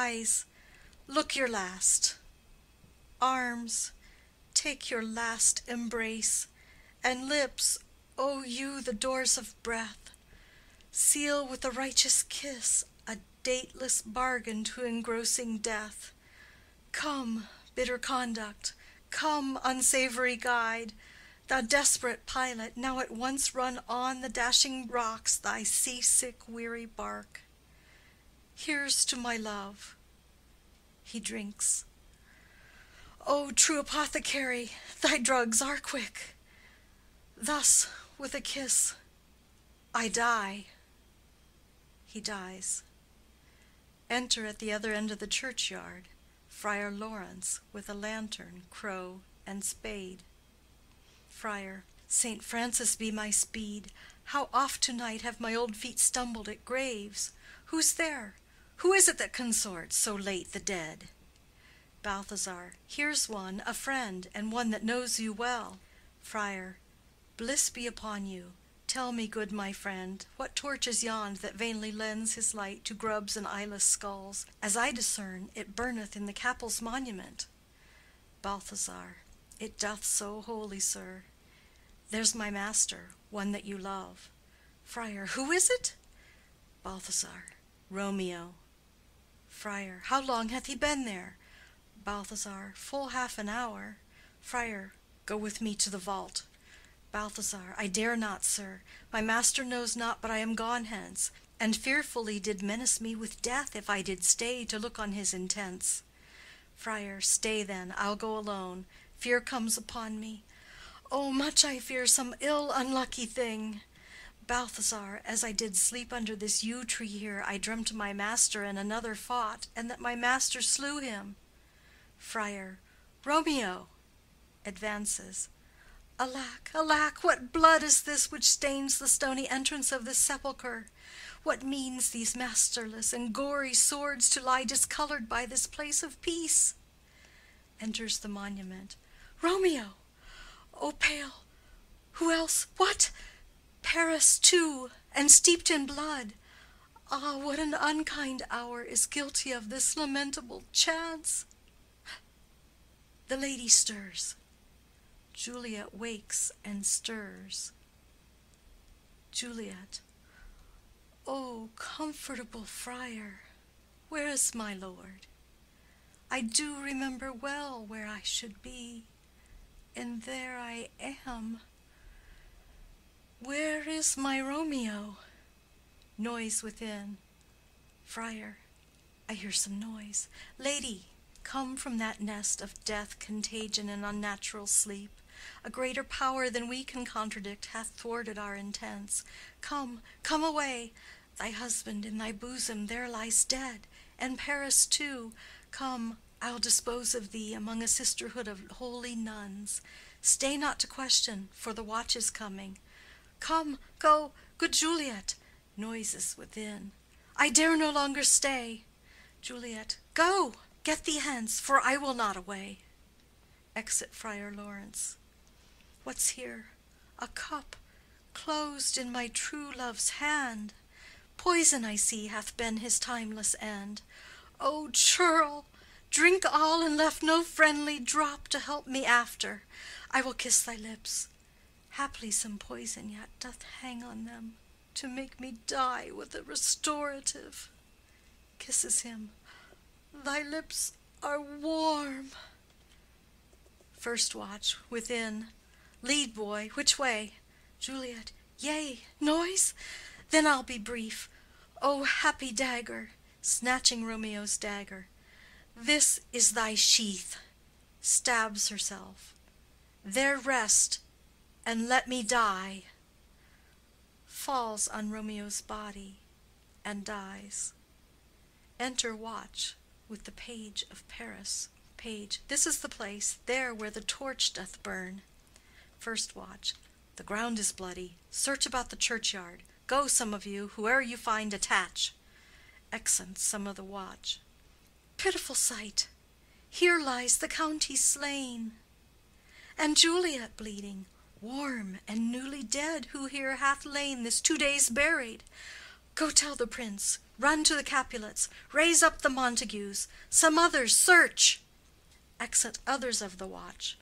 Eyes, look your last. Arms, take your last embrace. And lips, O you the doors of breath, seal with a righteous kiss a dateless bargain to engrossing death. Come, bitter conduct, come, unsavory guide, thou desperate pilot, now at once run on the dashing rocks thy seasick weary bark. Here's to my love. He drinks. O true apothecary, thy drugs are quick. Thus, with a kiss, I die. He dies. Enter at the other end of the churchyard Friar Lawrence with a lantern, crow, and spade. Friar. Saint Francis be my speed! How oft to-night have my old feet stumbled at graves! Who's there? Who is it that consorts so late the dead? Balthazar. Here's one, a friend, and one that knows you well. Friar. Bliss be upon you. Tell me, good my friend, what torch is yond that vainly lends his light to grubs and eyeless skulls? As I discern, it burneth in the capel's monument. Balthazar. It doth so, holy sir. There's my master, one that you love. Friar. Who is it? Balthazar. Romeo. Friar. How long hath he been there? Balthazar. Full half an hour. Friar. Go with me to the vault. Balthazar. I dare not, sir. My master knows not but I am gone hence, and fearfully did menace me with death if I did stay to look on his intents. Friar. Stay then, I'll go alone. Fear comes upon me. Oh, much I fear some ill unlucky thing. Balthazar, as I did sleep under this yew tree here, I dreamt my master and another fought, and that my master slew him. Friar. Romeo! Advances. Alack, alack, what blood is this which stains the stony entrance of this sepulchre? What means these masterless and gory swords to lie discolored by this place of peace? Enters the monument. Romeo! O pale! Who else? What? Paris too, and steeped in blood. Ah, what an unkind hour is guilty of this lamentable chance! The lady stirs. Juliet wakes and stirs. Juliet. O comfortable friar, where is my lord? I do remember well where I should be, and there I am. Where is my Romeo? Noise within. Friar. I hear some noise. Lady, come from that nest of death, contagion, and unnatural sleep. A greater power than we can contradict hath thwarted our intents. Come, come away. Thy husband in thy bosom there lies dead, and Paris too. Come, I'll dispose of thee among a sisterhood of holy nuns. Stay not to question, for the watch is coming. Come, go, good Juliet. Noises within. I dare no longer stay. Juliet. Go, get thee hence, for I will not away. Exit Friar Lawrence. What's here? A cup, closed in my true love's hand. Poison, I see, hath been his timeless end. O churl, drink all, and left no friendly drop to help me after. I will kiss thy lips. Haply some poison yet doth hang on them, to make me die with a restorative. Kisses him. Thy lips are warm. First watch, within. Lead, boy, which way? Juliet. Yea, noise? Then I'll be brief. O happy dagger, snatching Romeo's dagger. This is thy sheath. Stabs herself. There rest, and let me die. Falls on Romeo's body, and dies. Enter watch with the page of Paris. Page. This is the place, there where the torch doth burn. First watch. The ground is bloody. Search about the churchyard. Go, some of you, whoe'er you find, attach. Exeunt some of the watch. Pitiful sight! Here lies the county slain, and Juliet bleeding, warm and newly dead, who here hath lain this 2 days buried. Go tell the prince, run to the Capulets, raise up the Montagues, some others search. Exit others of the watch.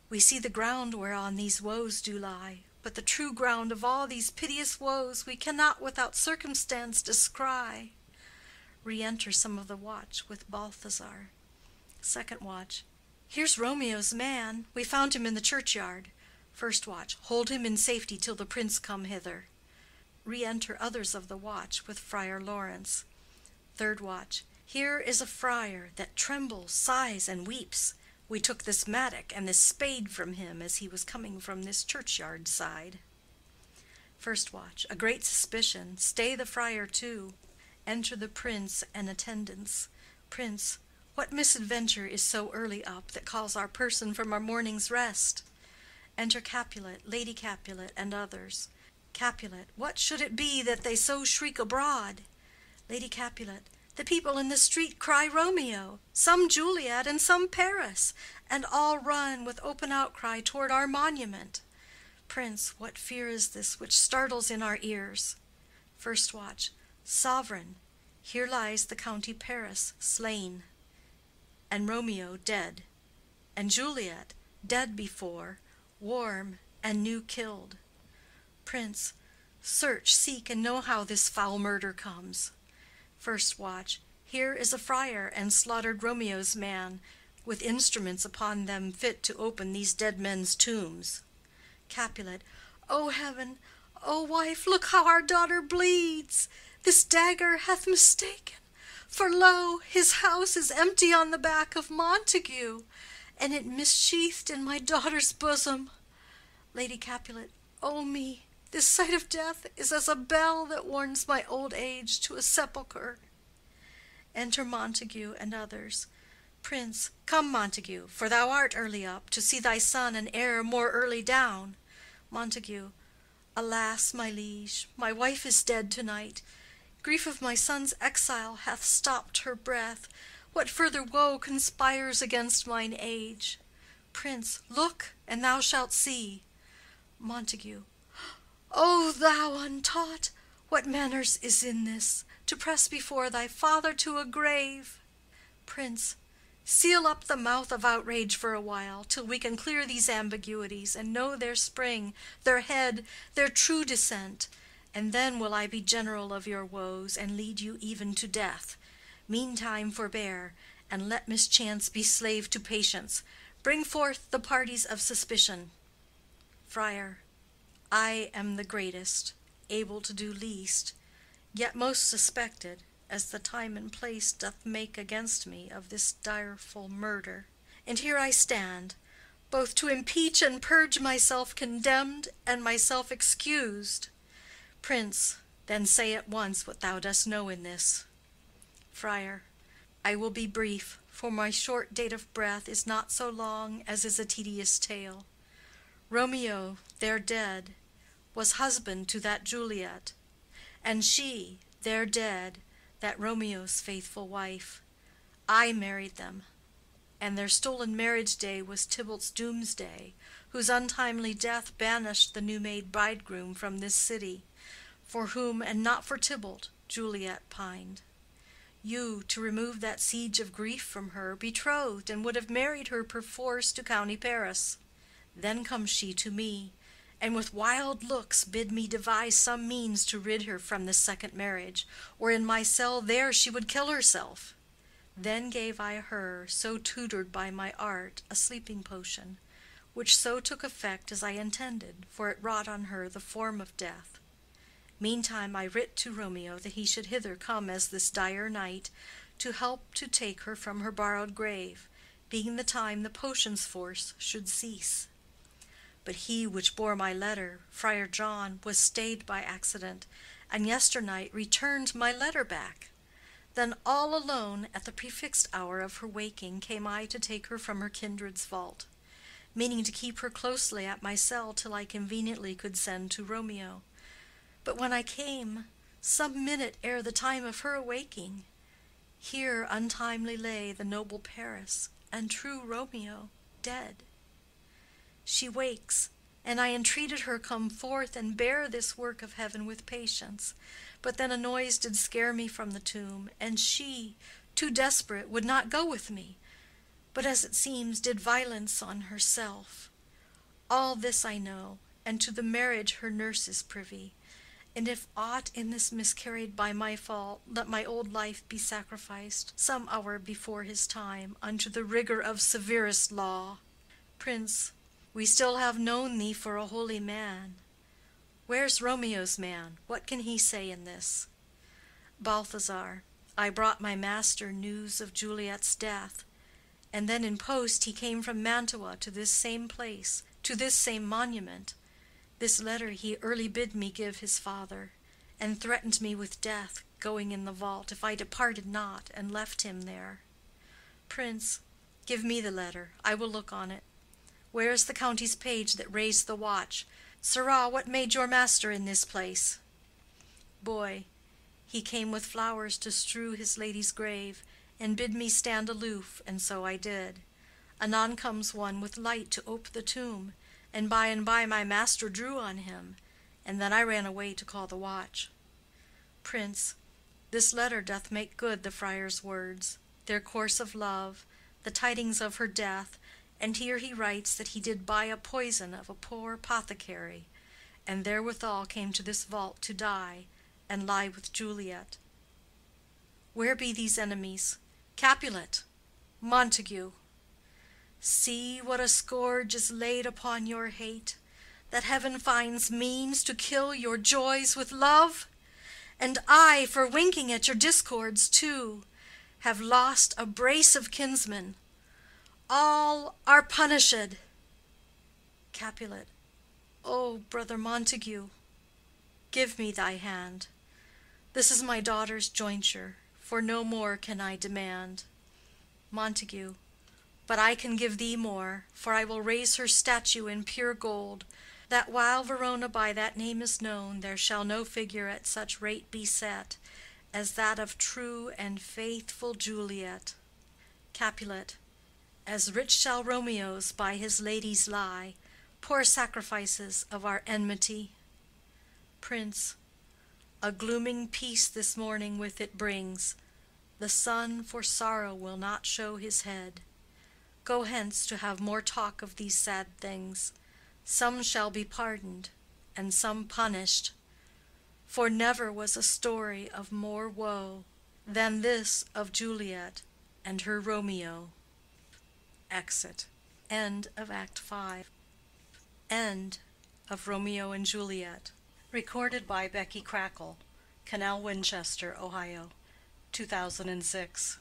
We see the ground whereon these woes do lie, but the true ground of all these piteous woes we cannot without circumstance descry. Re-enter some of the watch with Balthazar. Second watch. Here's Romeo's man. We found him in the churchyard. First watch. Hold him in safety till the prince come hither. Re-enter others of the watch with Friar Lawrence. Third watch. Here is a friar that trembles, sighs, and weeps. We took this mattock and this spade from him as he was coming from this churchyard side. First watch. A great suspicion. Stay the friar too. Enter the prince and attendants. Prince, what misadventure is so early up that calls our person from our morning's rest? Enter Capulet, Lady Capulet, and others. Capulet, what should it be that they so shriek abroad? Lady Capulet, the people in the street cry Romeo, some Juliet, and some Paris, and all run with open outcry toward our monument. Prince, what fear is this which startles in our ears? First watch. Sovereign, here lies the county Paris slain, and Romeo dead, and Juliet dead before, warm and new killed. Prince, search, seek, and know how this foul murder comes. First watch. Here is a friar and slaughtered Romeo's man, with instruments upon them fit to open these dead men's tombs. Capulet. O heaven, O wife, look how our daughter bleeds. This dagger hath mistaken, for lo, his house is empty on the back of Montague, and it missheathed in my daughter's bosom. Lady Capulet. O me, this sight of death is as a bell that warns my old age to a sepulchre. Enter Montague and others. Prince. Come, Montague, for thou art early up, to see thy son and heir more early down. Montague. Alas, my liege, my wife is dead to-night. Grief of my son's exile hath stopped her breath. What further woe conspires against mine age? Prince. Look, and thou shalt see. Montague. O thou untaught, what manners is in this, to press before thy father to a grave? Prince. Seal up the mouth of outrage for a while, till we can clear these ambiguities, and know their spring, their head, their true descent, and then will I be general of your woes, and lead you even to death. Meantime forbear, and let mischance be slave to patience. Bring forth the parties of suspicion. Friar. I am the greatest, able to do least, yet most suspected, as the time and place doth make against me of this direful murder. And here I stand, both to impeach and purge myself condemned and myself excused. Prince, then say at once what thou dost know in this. Friar. I will be brief, for my short date of breath is not so long as is a tedious tale. Romeo, there dead, was husband to that Juliet, and she, there dead, that Romeo's faithful wife. I married them, and their stolen marriage day was Tybalt's doomsday, whose untimely death banished the new-made bridegroom from this city, for whom and not for Tybalt Juliet pined. You, to remove that siege of grief from her, betrothed, and would have married her perforce to county Paris. Then comes she to me, and with wild looks bid me devise some means to rid her from this second marriage, or in my cell there she would kill herself. Then gave I her, so tutored by my art, a sleeping potion, which so took effect as I intended, for it wrought on her the form of death. Meantime I writ to Romeo that he should hither come as this dire night, to help to take her from her borrowed grave, being the time the potion's force should cease. But he which bore my letter, Friar John, was stayed by accident, and yesternight returned my letter back. Then all alone at the prefixed hour of her waking came I to take her from her kindred's vault, meaning to keep her closely at my cell till I conveniently could send to Romeo. But when I came, some minute ere the time of her awaking, here untimely lay the noble Paris, and true Romeo dead. She wakes, and I entreated her come forth and bear this work of heaven with patience. But then a noise did scare me from the tomb, and she, too desperate, would not go with me, but as it seems did violence on herself. All this I know, and to the marriage her nurse is privy. And if aught in this miscarried by my fault, let my old life be sacrificed, some hour before his time, unto the rigor of severest law. Prince, we still have known thee for a holy man. Where's Romeo's man? What can he say in this? Balthazar, I brought my master news of Juliet's death, and then in post he came from Mantua to this same place, to this same monument. This letter he early bid me give his father, and threatened me with death, going in the vault, if I departed not and left him there. Prince, give me the letter, I will look on it. Where is the county's page that raised the watch? Sirrah, what made your master in this place? Boy, he came with flowers to strew his lady's grave, and bid me stand aloof, and so I did. Anon comes one with light to ope the tomb, and by my master drew on him, and then I ran away to call the watch. Prince, this letter doth make good the friar's words, their course of love, the tidings of her death, and here he writes that he did buy a poison of a poor apothecary, and therewithal came to this vault to die, and lie with Juliet. Where be these enemies? Capulet, Montague, see what a scourge is laid upon your hate, that heaven finds means to kill your joys with love. And I, for winking at your discords too, have lost a brace of kinsmen. All are punished. Capulet, O brother Montague, give me thy hand. This is my daughter's jointure, for no more can I demand. Montague, but I can give thee more, for I will raise her statue in pure gold, that while Verona by that name is known, there shall no figure at such rate be set as that of true and faithful Juliet. Capulet, as rich shall Romeo's by his ladies lie, poor sacrifices of our enmity. Prince, a glooming peace this morning with it brings. The sun for sorrow will not show his head. Go hence to have more talk of these sad things. Some shall be pardoned, and some punished. For never was a story of more woe than this of Juliet and her Romeo. Exit. End of Act 5. End of Romeo and Juliet. Recorded by Becky Crackle, Canal Winchester, Ohio, 2006.